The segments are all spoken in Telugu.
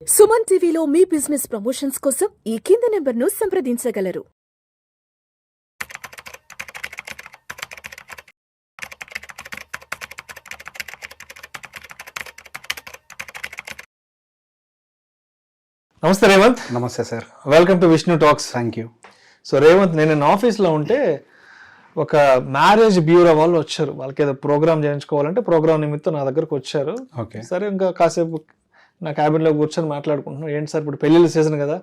సుమన్ టీవీలో మీ బిజినెస్ ప్రమోషన్స్ కోసం ఈ కింది నెంబర్ను సంప్రదించగలరు. నమస్తే రేవంత్. నమస్తే sir. Welcome to Vishnu talks. Thank you. So Revanth, నేను ఆఫీస్లో ఉంటే ఒక మ్యారేజ్ బ్యూరో వాళ్ళు వచ్చారు. వాళ్ళకి ఏదో ప్రోగ్రామ్ చేయించుకోవాలంటే ప్రోగ్రామ్ నిమిత్తం నా దగ్గరకు వచ్చారు. ఓకే. సరే, ఇంకా కాసేపు నా క్యాబిన్లో కూర్చొని మాట్లాడుకుంటున్నాం. ఏంటి సార్, ఇప్పుడు పెళ్ళిళ్ళ సీజన్ కదా,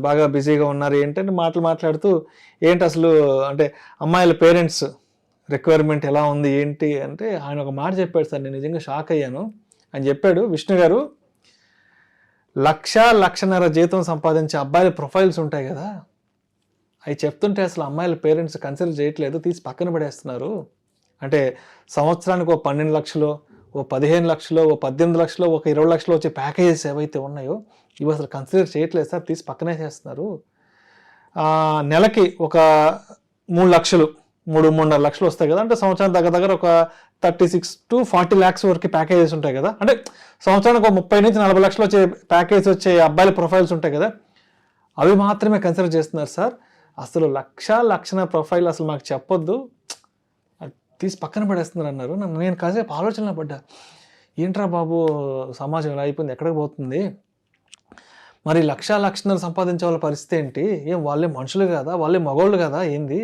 బాగా బిజీగా ఉన్నారు ఏంటంటే మాట్లాడుతూ ఏంటి అసలు అంటే అమ్మాయిల పేరెంట్స్ రిక్వైర్మెంట్ ఎలా ఉంది ఏంటి అంటే ఆయన ఒక మాట చెప్పాడు సార్. నేను నిజంగా షాక్ అయ్యాను. ఆయన చెప్పాడు, విష్ణు గారు, 1,00,000-1,50,000 జీతం సంపాదించే అబ్బాయిల ప్రొఫైల్స్ ఉంటాయి కదా, అవి చెప్తుంటే అసలు అమ్మాయిల పేరెంట్స్ కన్సిడర్ చేయట్లేదు, తీసి పక్కన పడేస్తున్నారు. అంటే సంవత్సరానికి ఓ 12 లక్షలు, ఓ 15 లక్షలు, ఓ 18 లక్షలు, ఒక 20 లక్షలు వచ్చే ప్యాకేజెస్ ఏవైతే ఉన్నాయో ఇవి అసలు కన్సిడర్ చేయట్లేదు సార్, తీసి పక్కనే చేస్తున్నారు. నెలకి ఒక 3 లక్షలు, 3.5 లక్షలు వస్తాయి కదా, అంటే సంవత్సరం దగ్గర ఒక 36 to 40 lakhs వరకు ప్యాకేజెస్ ఉంటాయి కదా, అంటే సంవత్సరానికి ఒక 30 నుంచి 40 లక్షలు వచ్చే ప్యాకేజ్ వచ్చే అబ్బాయిల ప్రొఫైల్స్ ఉంటాయి కదా, అవి మాత్రమే కన్సిడర్ చేస్తున్నారు సార్. అసలు 1,00,000 ప్రొఫైల్ అసలు మాకు చెప్పొద్దు, తీసి పక్కన పడేస్తున్నారు అన్నారు. నేను కాసేపు ఆలోచనలో పడ్డా. ఏంట్రా బాబు, సమాజం ఎలా అయిపోయింది, ఎక్కడికి పోతుంది? మరి 1,00,000-1,50,000 సంపాదించే వాళ్ళ పరిస్థితి ఏంటి? ఏం వాళ్ళే మనుషులు కదా, వాళ్ళే మగవాళ్ళు కదా ఏంది?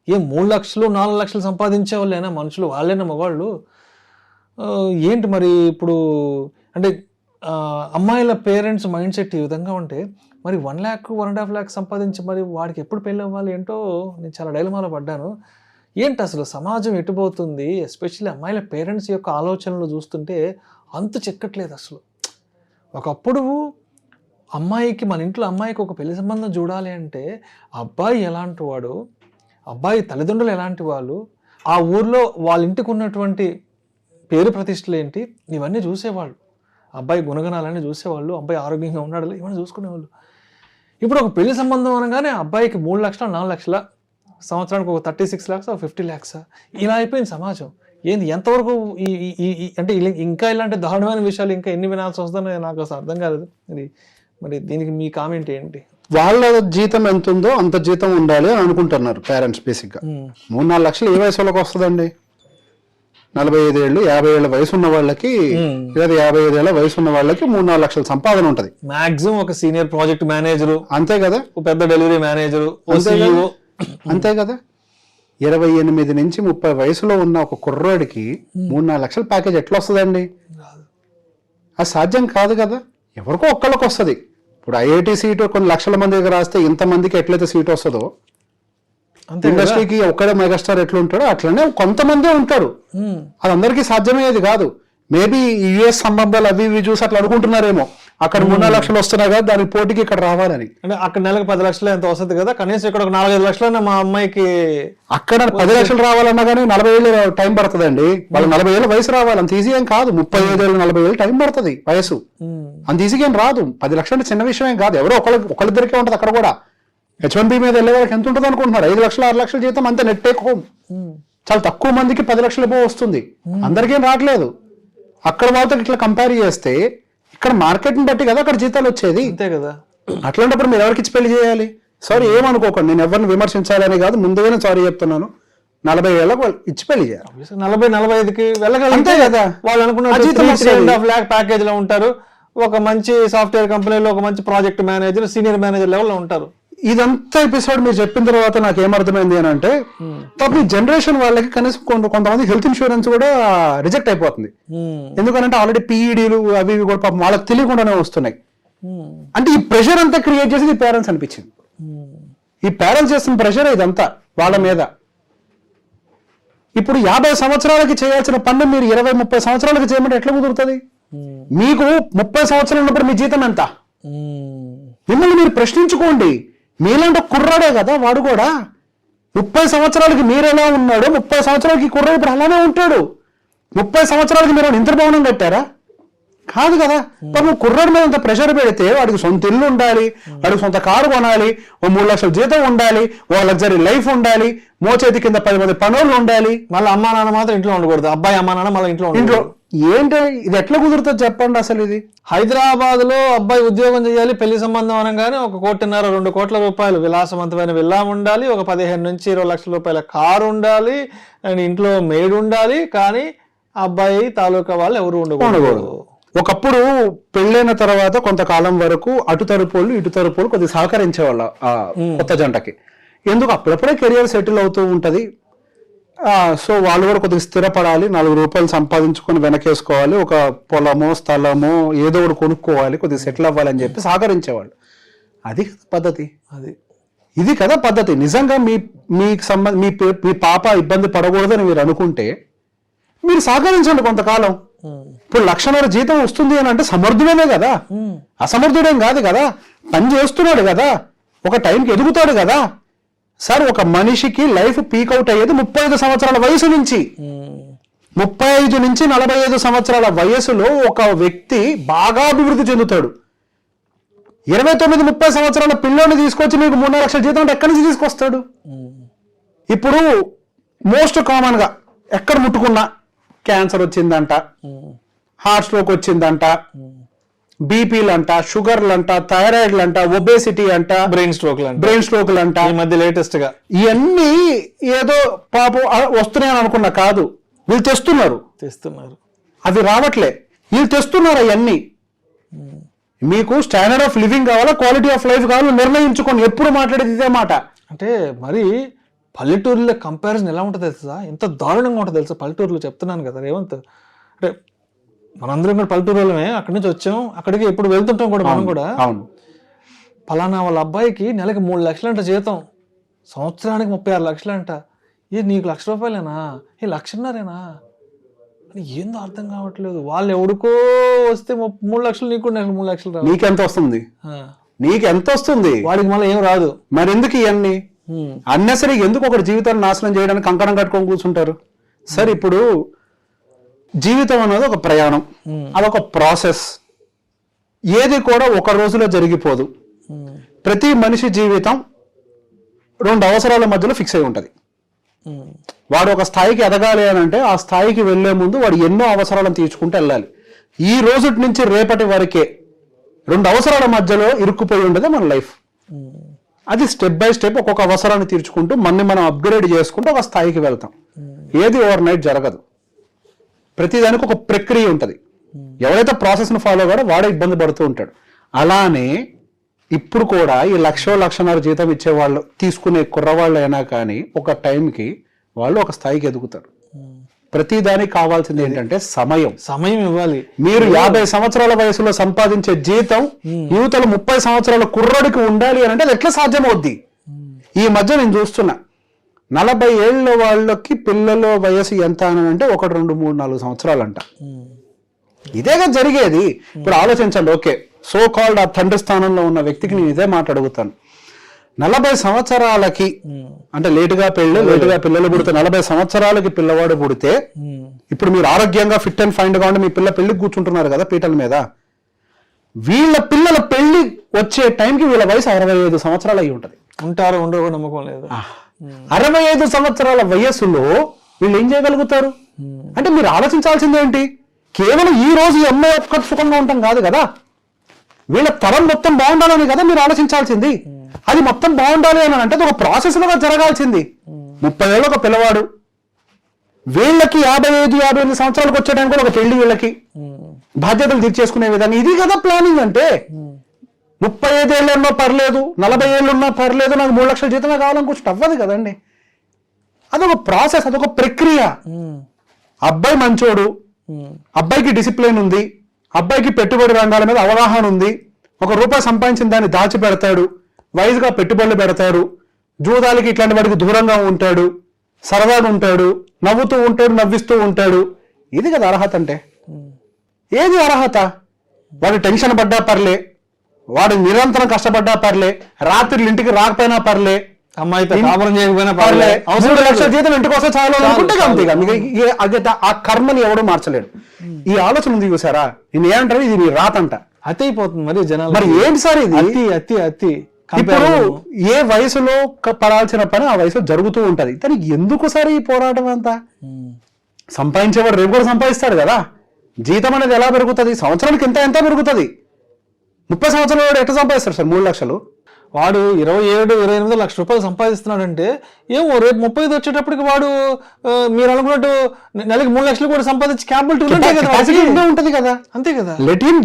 ఏం 3 లక్షలు 4 లక్షలు సంపాదించే వాళ్ళైనా మనుషులు, వాళ్ళైనా మగవాళ్ళు ఏంటి మరి? ఇప్పుడు అంటే అమ్మాయిల పేరెంట్స్ మైండ్ సెట్ ఈ విధంగా ఉంటే మరి 1 lakh 1.5 lakh సంపాదించి మరి వాడికి ఎప్పుడు పెళ్ళి అవ్వాలి ఏంటో నేను చాలా డైలమాలో పడ్డాను. ఏంటి అసలు సమాజం ఎటుపోతుంది? ఎస్పెషల్లీ అమ్మాయిల పేరెంట్స్ యొక్క ఆలోచనలు చూస్తుంటే అంతు చెక్కట్లేదు అసలు. ఒకప్పుడు అమ్మాయికి, మన ఇంట్లో అమ్మాయికి ఒక పెళ్లి సంబంధం చూడాలి అంటే అబ్బాయి ఎలాంటి వాడు, అబ్బాయి తల్లిదండ్రులు ఎలాంటి వాళ్ళు, ఆ ఊర్లో వాళ్ళ ఇంటికి ఉన్నటువంటి పేరు ప్రతిష్టలు ఏంటి, ఇవన్నీ చూసేవాళ్ళు. అబ్బాయి గుణగణాలన్నీ చూసేవాళ్ళు, అబ్బాయి ఆరోగ్యంగా ఉన్నాడు ఇవన్నీ చూసుకునేవాళ్ళు. ఇప్పుడు ఒక పెళ్లి సంబంధం అనగానే అబ్బాయికి 3 లక్షలు 4 లక్షల, సంవత్సరానికి ఒక 36 lakhs 50 lakhs, ఇలా అయిపోయింది సమాజం. ఏంది ఎంతవరకు అంటే ఇంకా ఇలాంటి దారుణమైన విషయాలు ఇంకా ఎన్ని వినాల్సి వస్తుందో నాకు అసలు అర్థం కాలేదు. మరి దీనికి మీ కామెంట్ ఏంటి? వాళ్ళ జీతం ఎంత ఉందో అంత జీతం ఉండాలి అని అనుకుంటున్నారు పేరెంట్స్. బేసిక్గా 3-4 లక్షలు ఏ వయసు వాళ్ళకి వస్తుందండి? 45 ఏళ్ళు 50 ఏళ్ళ వయసు ఉన్న వాళ్ళకి, లేదా 55 ఏళ్ళ వయసు ఉన్న వాళ్ళకి 3-4 లక్షల సంపాదన ఉంటది మాక్సిమం. ఒక సీనియర్ ప్రాజెక్ట్ మేనేజరు అంతే కదా, పెద్ద డెలివరీ మేనేజరు అంతే కదా. 28 నుంచి 30 వయసులో ఉన్న ఒక కుర్రోడికి 3-4 లక్షల ప్యాకేజ్ ఎట్లా వస్తుందండి? అది సాధ్యం కాదు కదా. ఎవరికో ఒక్కళ్ళకి వస్తుంది. ఇప్పుడు ఐఐటి సీటు కొన్ని లక్షల మంది దగ్గర రాస్తే ఇంతమందికి ఎట్లయితే సీట్ వస్తుందో, ఇండస్ట్రీకి ఒక్కడే మెగాస్టార్ ఎట్లా ఉంటాడో అట్లనే కొంతమందే ఉంటారు. అది అందరికీ సాధ్యమయ్యేది కాదు. మేబీ యుఎస్ సంబంధాలు అవి ఇవి చూసి అట్లా అనుకుంటున్నారేమో, అక్కడ 3-4 లక్షలు వస్తున్నాయి కదా, దానికి పోటీకి ఇక్కడ రావాలని. అంటే అక్కడ నెలకు 10 లక్షలు ఎంత వస్తుంది కదా, కనీసం ఇక్కడ ఒక 4-5 లక్షలైనా మా అమ్మాయికి. అక్కడ 10 లక్షలు రావాలన్నా కానీ 40 ఏళ్ళు టైం పడుతుందండి. వాళ్ళు 40 ఏళ్ళ వయసు రావాలి, అంత ఈజీ ఏం కాదు. 35 ఏళ్ళు 40 ఏళ్ళు టైం పడుతుంది వయసు, అంత ఈజీగా ఏం రాదు. 10 లక్షలు అంటే చిన్న విషయం ఏం కాదు. ఎవరో ఒకళ్ళిద్దరికే ఉంటుంది. అక్కడ కూడా H1B మీద వెళ్ళే వాళ్ళకి ఎంత ఉంటుంది అనుకుంటున్నారు? 5 లక్షలు 6 లక్షల జీతం అంతే, నెట్ టేక్ హోమ్. చాలా తక్కువ మందికి 10 లక్షలు ఏమో వస్తుంది, అందరికేం రావట్లేదు. అక్కడ వాళ్ళతో ఇట్లా కంపేర్ చేస్తే ఇక్కడ మార్కెట్ని బట్టి కదా అక్కడ జీతాలు వచ్చేది, అంతే కదా. అట్లాంటప్పుడు మీరు ఎవరికి ఇచ్చి పెళ్లి చేయాలి? సారీ, ఏమనుకోకండి, నేను ఎవరిని విమర్శించాలని కాదు, ముందుగానే సారీ చెప్తున్నాను. 40 ఏళ్ళకి వాళ్ళు ఇచ్చి పెళ్లి చేయాలి. 40-45కి వెళ్ళగలంటే అంతే కదా. వాళ్ళు అనుకున్న 3.5 lakh ప్యాకేజ్ లో ఉంటారు. ఒక మంచి సాఫ్ట్వేర్ కంపెనీలో ఒక మంచి ప్రాజెక్ట్ మేనేజర్, సీనియర్ మేనేజర్ లెవెల్లో ఉంటారు. ఇదంతా ఎపిసోడ్ మీరు చెప్పిన తర్వాత నాకు ఏమర్థమైంది అని అంటే, పాపం ఈ జనరేషన్ వాళ్ళకి కనీసం కొంతమంది హెల్త్ ఇన్సూరెన్స్ కూడా రిజెక్ట్ అయిపోతుంది. ఎందుకంటే ఆల్రెడీ పీఈడీలు అవి ఇవి కూడా పాపం వాళ్ళకి తెలియకుండానే వస్తున్నాయి. అంటే ఈ ప్రెషర్ అంతా క్రియేట్ చేసేది ఈ పేరెంట్స్ అనిపించింది. ఈ పేరెంట్స్ చేస్తున్న ప్రెషర్ ఇదంతా వాళ్ళ మీద. ఇప్పుడు 50 సంవత్సరాలకి చేయాల్సిన పన్ను మీరు 20-30 సంవత్సరాలకి చేయమంటే ఎట్లా కుదురుతుంది? మీకు 30 సంవత్సరాలు ఉన్నప్పుడు మీ జీతం ఎంత? మిమ్మల్ని మీరు ప్రశ్నించుకోండి. మీలాంటి కుర్రాడే కదా వాడు కూడా. 30 సంవత్సరాలకి మీరు ఎలా ఉన్నాడు, 30 సంవత్సరాలకి కుర్రాడు ఇప్పుడు అలానే ఉంటాడు. 30 సంవత్సరాలకి మీరు ఇంత భవనం కట్టారా? కాదు కదా. పాపం కుర్రాడి మీద అంత ప్రెషర్ పెడితే వాడికి సొంత ఇల్లు ఉండాలి, వాడికి సొంత కారు కొనాలి, ఓ 3 లక్షల జీతం ఉండాలి, ఓ లగ్జరీ లైఫ్ ఉండాలి, మోచేతి కింద 10 మంది పనులు ఉండాలి. మళ్ళీ అమ్మా నాన్న మాత్రం ఇంట్లో ఉండకూడదు. అబ్బాయి అమ్మా నాన్న మళ్ళీ ఇంట్లో ఏంటి ఇది ఎట్లా కుదురుతుంది చెప్పండి అసలు ఇది. హైదరాబాద్ లో అబ్బాయి ఉద్యోగం చేయాలి, పెళ్లి సంబంధం అనగానే 1.5 2 కోట్ల రూపాయలు విలాసవంతమైన విల్లా ఉండాలి, ఒక 15 నుంచి 20 లక్షల రూపాయల కారు ఉండాలి, అండ్ ఇంట్లో మేడ్ ఉండాలి, కానీ అబ్బాయి తాలూకా వాళ్ళు ఎవరు ఉండకూడదు. ఒకప్పుడు పెళ్ళైన తర్వాత కొంతకాలం వరకు అటు తరపులు ఇటు తరపులు కొద్దిగా సహకరించేవాళ్ళ ఆ కొత్త జంటకి. ఎందుకు అప్పుడప్పుడే కెరియర్ సెటిల్ అవుతూ ఉంటది. సో వాళ్ళు కూడా కొద్దిగా స్థిరపడాలి, 4 రూపాయలు సంపాదించుకొని వెనకేసుకోవాలి, ఒక పొలమో స్థలమో ఏదో ఒకటి కొనుక్కోవాలి, కొద్దిగా సెటిల్ అవ్వాలని చెప్పి సహకరించేవాళ్ళు. అది పద్ధతి. ఇది కదా పద్ధతి. నిజంగా మీ పాప ఇబ్బంది పడకూడదని మీరు అనుకుంటే మీరు సహకరించండి కొంతకాలం. ఇప్పుడు 1,00,000 జీతం వస్తుంది అని అంటే సమర్థుడేనే కదా, అసమర్థుడేం కాదు కదా, పని చేస్తున్నాడు కదా, ఒక టైంకి ఎదుగుతాడు కదా. సార్ ఒక మనిషికి లైఫ్ పీకౌట్ అయ్యేది 35 సంవత్సరాల వయసు నుంచి. 35 నుంచి 45 సంవత్సరాల వయసులో ఒక వ్యక్తి బాగా అభివృద్ధి చెందుతాడు. 29-30 సంవత్సరాల పిల్లోని తీసుకొచ్చి మీకు 3 లక్షల జీతం అంటే ఎక్కడి నుంచి తీసుకొస్తాడు? ఇప్పుడు మోస్ట్ కామన్ గా ఎక్కడ ముట్టుకున్నా క్యాన్సర్ వచ్చిందంట, హార్ట్ స్ట్రోక్ వచ్చిందంట, బీపీలు అంట, షుగర్లు అంట, థైరాయిడ్లు అంట, ఒబేసిటీ అంట, బ్రెయిన్ స్ట్రోక్లు అంట, ఈ మధ్య లేటెస్ట్ గా ఇవన్నీ ఏదో పాపం వస్తున్నాయని అనుకున్నా కాదు, వీళ్ళు తెస్తున్నారు. అవి రావట్లే, వీళ్ళు తెస్తున్నారు అవన్నీ. మీకు స్టాండర్డ్ ఆఫ్ లివింగ్ కావాలా, క్వాలిటీ ఆఫ్ లైఫ్ కావాలో నిర్ణయించుకోండి. ఎప్పుడు మాట్లాడేది ఇదే మాట. అంటే మరి పల్లెటూరులో కంపారిజన్ ఎలా ఉంటుంది తెలుసా, ఎంత దారుణంగా ఉంటుంది తెలుసా పల్లెటూరులో. చెప్తున్నాను కదా రేవంత్, అంటే మనందరం కూడా పల్లెటూరులోనే, అక్కడి నుంచి వచ్చాం, అక్కడికి ఎప్పుడు వెళ్తుంటాం కూడా మనం కూడా. పలానా వాళ్ళ అబ్బాయికి నెలకి 3 లక్షలు అంట జీతం, సంవత్సరానికి 36 లక్షలు అంట. నీకు ₹1,00,000 ఈ 1,50,000 అని ఏందో అర్థం కావట్లేదు. వాళ్ళు ఎవడికో వస్తే 3 లక్షలు, నీకు 3 లక్షలు. నీకెంత వస్తుంది? నీకెంత వస్తుంది? వాడికి మళ్ళీ ఏం రాదు. మరి ఎందుకు ఇవన్నీ అన్నెసరీ? ఎందుకు ఒకటి జీవితాన్ని నాశనం చేయడానికి కంకణం కట్టుకొని కూర్చుంటారు? సరే ఇప్పుడు జీవితం అనేది ఒక ప్రయాణం, అదొక ప్రాసెస్. ఏది కూడా ఒక రోజులో జరిగిపోదు. ప్రతి మనిషి జీవితం 2 అవసరాల మధ్యలో ఫిక్స్ అయి ఉంటుంది. వాడు ఒక స్థాయికి ఎదగాలి అని అంటే ఆ స్థాయికి వెళ్లే ముందు వాడు ఎన్నో అవసరాలను తీర్చుకుంటూ వెళ్ళాలి. ఈ రోజు నుంచి రేపటి వరకే 2 అవసరాల మధ్యలో ఇరుక్కుపోయి ఉండదు మన లైఫ్. అది స్టెప్ బై స్టెప్ ఒక్కొక్క అవసరాన్ని తీర్చుకుంటూ మనం అప్గ్రేడ్ చేసుకుంటూ ఒక స్థాయికి వెళ్తాం. ఏది ఓవర్ నైట్ జరగదు. ప్రతిదానికి ఒక ప్రక్రియ ఉంటుంది. ఎవరైతే ప్రాసెస్ను ఫాలో అవ్వడో వాడే ఇబ్బంది పడుతూ ఉంటాడు. అలానే ఇప్పుడు కూడా ఈ 1,00,000-1,50,000 జీతం ఇచ్చే వాళ్ళు తీసుకునే కుర్రవాళ్ళు అయినా కానీ ఒక టైంకి వాళ్ళు ఒక స్థాయికి ఎదుగుతారు. ప్రతిదానికి కావాల్సింది ఏంటంటే సమయం ఇవ్వాలి. మీరు 50 సంవత్సరాల వయసులో సంపాదించే జీతం యువతలు 30 సంవత్సరాల కుర్రోడికి ఉండాలి అని అంటే అది ఎట్లా సాధ్యమవుద్ది? ఈ మధ్య నేను చూస్తున్నా 40 ఏళ్ళ వాళ్ళకి పిల్లల వయసు ఎంత అని అంటే 1, 2, 3, 4 సంవత్సరాలు అంట. ఇదేగా జరిగేది. ఇప్పుడు ఆలోచించండి. ఓకే, సో కాల్డ్ ఆ తండ్రి స్థానంలో ఉన్న వ్యక్తికి నేను ఇదే మాట అడుగుతాను. 40 సంవత్సరాలకి అంటే లేటుగా పిల్లలు పుడితే 40 సంవత్సరాలకి పిల్లవాడు పుడితే ఇప్పుడు మీరు ఆరోగ్యంగా ఫిట్ అండ్ ఫైన్ గా ఉండి మీ పెళ్లికి కూర్చుంటున్నారు కదా పీటల మీద. వీళ్ళ పిల్లల పెళ్లి వచ్చే టైంకి వీళ్ళ వయసు 65 సంవత్సరాలు అయి ఉంటది. ఉంటారు ఉండరు నమ్మకం లేదు. 65 సంవత్సరాల వయస్సులో వీళ్ళు ఏం చేయగలుగుతారు అంటే మీరు ఆలోచించాల్సింది ఏంటి? కేవలం ఈ రోజు ఈ అమ్మాయి ఒక్క సుఖంగా ఉంటాం కాదు కదా, వీళ్ళ తరం మొత్తం బాగుండాలని కదా మీరు ఆలోచించాల్సింది. అది మొత్తం బాగుండాలి అని అంటే ఒక ప్రాసెస్ లో జరగాల్సింది. 30 ఏళ్ళ ఒక పిల్లవాడు, వీళ్ళకి 55 సంవత్సరాలకు వచ్చేటానికి కూడా ఒక పెళ్లి, వీళ్ళకి బాధ్యతలు తీర్చేసుకునే విధంగా. ఇది కదా ప్లానింగ్ అంటే. 35 ఏళ్ళు ఉన్నా పర్లేదు, 40 ఏళ్ళు ఉన్నా పర్లేదు, నాకు 3 లక్షల జీతమే కావాలనుకుంటే అవ్వదు కదండి. అదొక ప్రాసెస్, అదొక ప్రక్రియ. అబ్బాయి మంచోడు, అబ్బాయికి డిసిప్లిన్ ఉంది, అబ్బాయికి పెట్టుబడి రంగాల మీద అవగాహన ఉంది, ₹1 సంపాదించిన దాన్ని దాచి పెడతాడు, వైజ్గా పెట్టుబడులు పెడతాడు, జూదాలకి ఇట్లాంటి వాడికి దూరంగా ఉంటాడు, సరదాగా ఉంటాడు, నవ్వుతూ ఉంటాడు, నవ్విస్తూ ఉంటాడు. ఇది కదా అర్హత అంటే. ఏది అర్హత? వాడు టెన్షన్ పడ్డా పర్లే, వాడు నిరంతరం కష్టపడ్డా పర్లే, రాత్రులు ఇంటికి రాకపోయినా పర్లే, అమ్మాయితో కాపురం చేయకపోయినా పర్లే, 3 లక్షల జీతం ఇంటికి వస్తే చాలు అనుకుంటే అంతేగా. ఆ కర్మని ఎవడూ మార్చలేడు. ఈ ఆలోచన ఉంది చూసారా, నేను ఏమంటారు, ఇది నీ రాతంట. అతి అయిపోతుంది మరి జనాలు. మరి ఏంటి సార్ ఇది? అతి. ఇప్పుడు ఏ వయసులో పడాల్సిన పని ఆ వయసులో జరుగుతూ ఉంటది. దానికి ఎందుకు సార్ ఈ పోరాటం అంతా? సంపాదించేవాడు రేపు కూడా సంపాదిస్తాడు కదా. జీతం అనేది ఎలా పెరుగుతుంది? సంవత్సరానికి ఎంత పెరుగుతుంది? 30 సంవత్సరాలు వాడు ఎట్లా సంపాదిస్తాడు సార్ 3 లక్షలు? వాడు 27-28 లక్షల రూపాయలు సంపాదిస్తున్నాడంటే ఏమో రేపు 35 వచ్చేటప్పటికి వాడు మీరు అనుకున్నట్టు నెలకి 3 లక్షలు కూడా సంపాదించి క్యాపిటల్ ఉంటది కదా. అంతే కదా. లెటిన్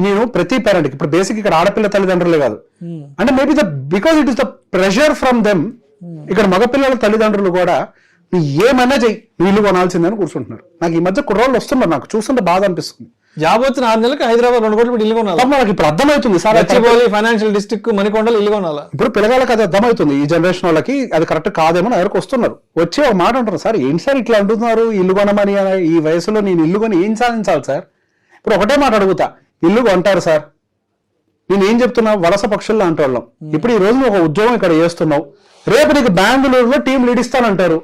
నేను ప్రతి పేరెంట్ ఇప్పుడు బేసిక్ ఇక్కడ ఆడపిల్ల తల్లిదండ్రులే కాదు అంటే maybe because it is the pressure from them. ఇక్కడ మగపిల్లల తల్లిదండ్రులు కూడా నువ్వు ఏమన్నా చెయ్యి, నువ్వు ఇల్లు కొనాల్సిందని కూర్చుంటున్నారు. నాకు ఈ మధ్య కుర్రోళ్ళు వస్తున్నారు, నాకు చూస్తుంటే బాధ అనిపిస్తుంది. జాబ్ వచ్చిన 6 నెలలకు హైదరాబాద్ 2 కోట్లు ఇల్లు కొనాలి. నాకు ఇప్పుడు అర్థమవుతుంది సార్, ఫైనాన్షియల్ డిస్ట్రిక్ట్ మణికొండలు ఇల్లు కొనాలా. ఇప్పుడు పిల్లగాళ్ళకి అది అర్థమవుతుంది, ఈ జనరేషన్ వాళ్ళకి అది కరెక్ట్ కాదేమో నా దగ్గరకు వస్తున్నారు. వచ్చి ఒక మాట అంటారు, సార్ ఏంటి సార్ ఇట్లా అంటున్నారు, ఇల్లు కొనమని ఈ వయసులో నేను ఇల్లు కొని ఏం సాధించాలి సార్? ఇప్పుడు ఒకటే మాట అడుగుతా, ఇల్లు కొంటారు సార్, నేను ఏం చెప్తున్నా, వలస పక్షుల్లో అంటోళ్ళం. ఇప్పుడు ఈ రోజు నువ్వు ఒక ఉద్యోగం ఇక్కడ చేస్తున్నావు, రేపు నీకు బెంగళూరులో టీం లీడ్ ఇస్తానంటారు,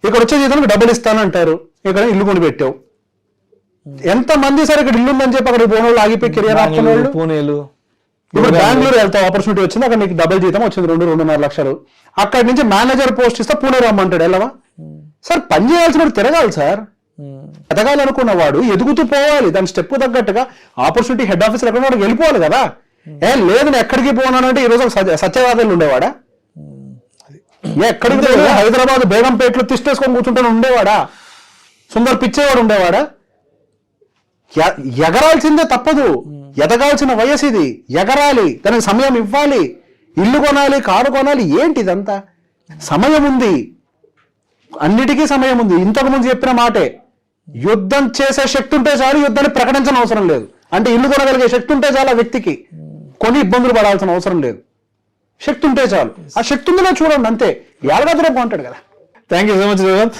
ఇక్కడ వచ్చే జీతానికి డబ్బులు ఇస్తానంటారు, ఇక్కడ ఇల్లు కొని పెట్టావు. ఎంత మంది సార్ ఇక్కడ ఇల్లు ఉందని చెప్పి అక్కడ పోనోళ్ళు ఆగిపోయి కెరియర్ ఆపుకునే వాళ్ళు. పూణేలు ఇప్పుడు బెంగళూరు వెళ్తావు, ఆపర్చునిటీ వచ్చింది, అక్కడ నీకు డబుల్ జీతం వచ్చింది 2-2.5 లక్షలు. అక్కడి నుంచి మేనేజర్ పోస్ట్ ఇస్తే పూణే రమ్మంటాడు, వెళ్ళవా సార్? పని చేయాల్సిన తిరగాలి సార్. ఎదగాలి అనుకున్న వాడు ఎదుగుతూ పోవాలి, దాని స్టెప్ తగ్గట్టుగా ఆపర్చునిటీ హెడ్ ఆఫీస్ ఎక్కడ వాడికి వెళ్ళిపోవాలి కదా. లేదు నేను ఎక్కడికి పోనానంటే ఈ రోజు సత్యవాదాలు ఉండేవాడా? ఎక్కడికి హైదరాబాద్ బేగంపేటలో తిష్టేసుకొని కూర్చుంటాను ఉండేవాడా? సుందర్ పిచ్చేవాడు ఉండేవాడా? ఎగరాల్సిందే తప్పదు, ఎదగాల్సిన వయసు ఇది, ఎగరాలి, దానికి సమయం ఇవ్వాలి, ఇల్లు కొనాలి, కారు కొనాలి, ఏంటి ఇదంతా? సమయం ఉంది, అన్నిటికీ సమయం ఉంది. ఇంతకు ముందు చెప్పిన మాటే, యుద్ధం చేసే శక్తి ఉంటే చాలు, యుద్ధాన్ని ప్రకటించిన అవసరం లేదు. అంటే ఇల్లు కొనగలిగే శక్తి ఉంటే చాలు ఆ వ్యక్తికి, కొన్ని ఇబ్బందులు పడాల్సిన అవసరం లేదు. శక్తి ఉంటే చాలు, ఆ శక్తి ఉందో చూడండి అంతే, ఎలాగో రేపు అంటాడు కదా. Thank you so much Revanth.